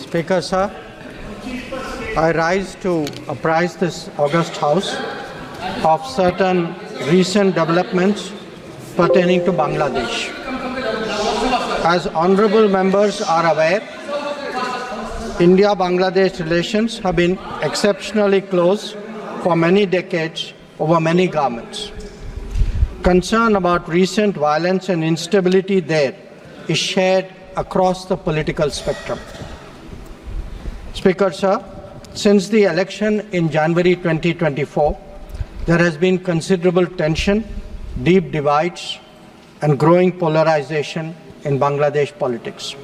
Speaker, sir, I rise to apprise this august House of certain recent developments pertaining to Bangladesh. As honorable members are aware, India-Bangladesh relations have been exceptionally close for many decades over many governments. Concern about recent violence and instability there is shared across the political spectrum. Speaker, sir, since the election in January 2024, there has been considerable tension, deep divides, and growing polarization in Bangladesh politics.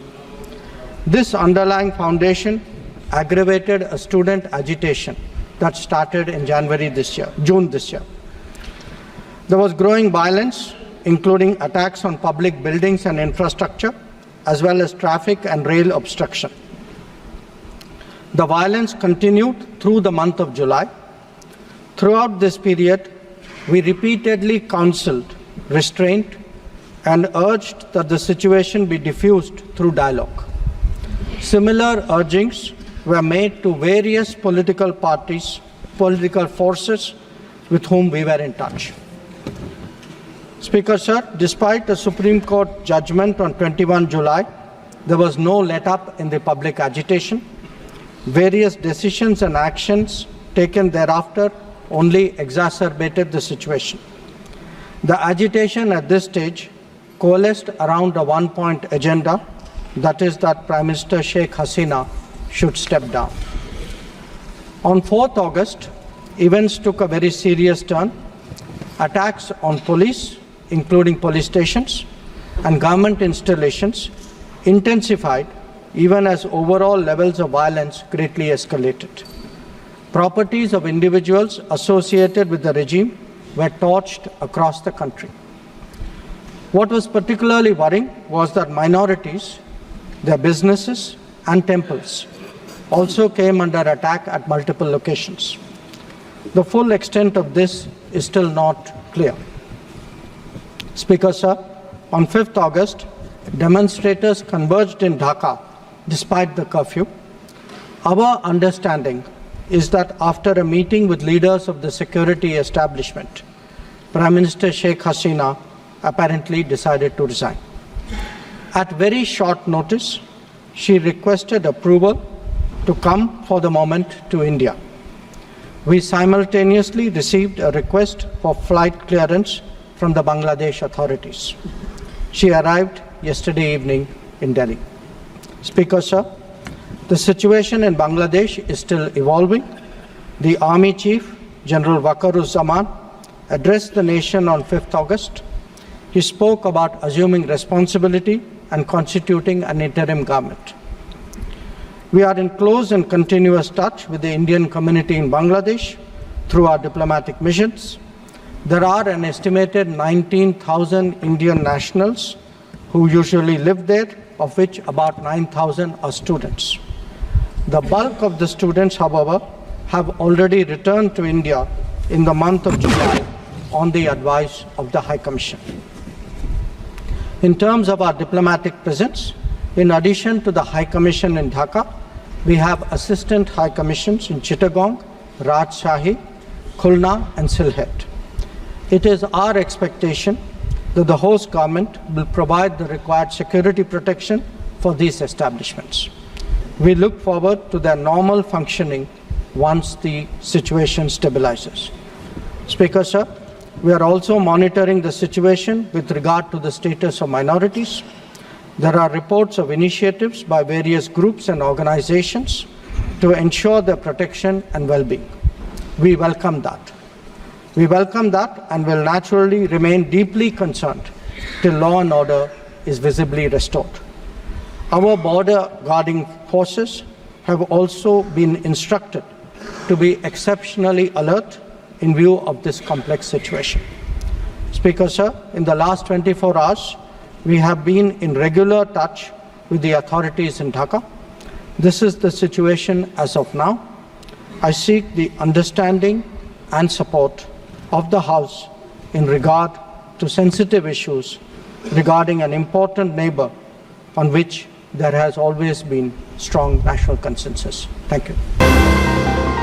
This underlying foundation aggravated a student agitation that started in June this year. There was growing violence, including attacks on public buildings and infrastructure, as well as traffic and rail obstruction. The violence continued through the month of July. Throughout this period, we repeatedly counseled restraint and urged that the situation be diffused through dialogue. Similar urgings were made to various political parties, political forces with whom we were in touch. Speaker, sir, despite the Supreme Court judgment on 21 July, there was no let-up in the public agitation. Various decisions and actions taken thereafter only exacerbated the situation. The agitation at this stage coalesced around a one-point agenda, that is that Prime Minister Sheikh Hasina should step down. On 4th August, events took a very serious turn. Attacks on police, including police stations, and government installations intensified even as overall levels of violence greatly escalated. Properties of individuals associated with the regime were torched across the country. What was particularly worrying was that minorities, their businesses and temples also came under attack at multiple locations. The full extent of this is still not clear. Speaker, sir, on 5th August, demonstrators converged in Dhaka despite the curfew. Our understanding is that after a meeting with leaders of the security establishment, Prime Minister Sheikh Hasina apparently decided to resign. At very short notice, she requested approval to come for the moment to India. We simultaneously received a request for flight clearance from the Bangladesh authorities. She arrived yesterday evening in Delhi. Speaker, sir, the situation in Bangladesh is still evolving. The Army Chief, General Waqaruzzaman, addressed the nation on 5th August. He spoke about assuming responsibility and constituting an interim government. We are in close and continuous touch with the Indian community in Bangladesh through our diplomatic missions. There are an estimated 19,000 Indian nationals who usually live there, of which about 9,000 are students. The bulk of the students, however, have already returned to India in the month of July on the advice of the High Commission. In terms of our diplomatic presence, in addition to the High Commission in Dhaka, we have assistant High Commissions in Chittagong, Rajshahi, Khulna and Sylhet. It is our expectation that the host government will provide the required security protection for these establishments. We look forward to their normal functioning once the situation stabilizes. Speaker, sir, we are also monitoring the situation with regard to the status of minorities. There are reports of initiatives by various groups and organizations to ensure their protection and well-being. We welcome that. We welcome that and will naturally remain deeply concerned till law and order is visibly restored. Our border guarding forces have also been instructed to be exceptionally alert in view of this complex situation. Speaker, sir, in the last 24 hours, we have been in regular touch with the authorities in Dhaka. This is the situation as of now. I seek the understanding and support of the House in regard to sensitive issues regarding an important neighbor on which there has always been strong national consensus. Thank you.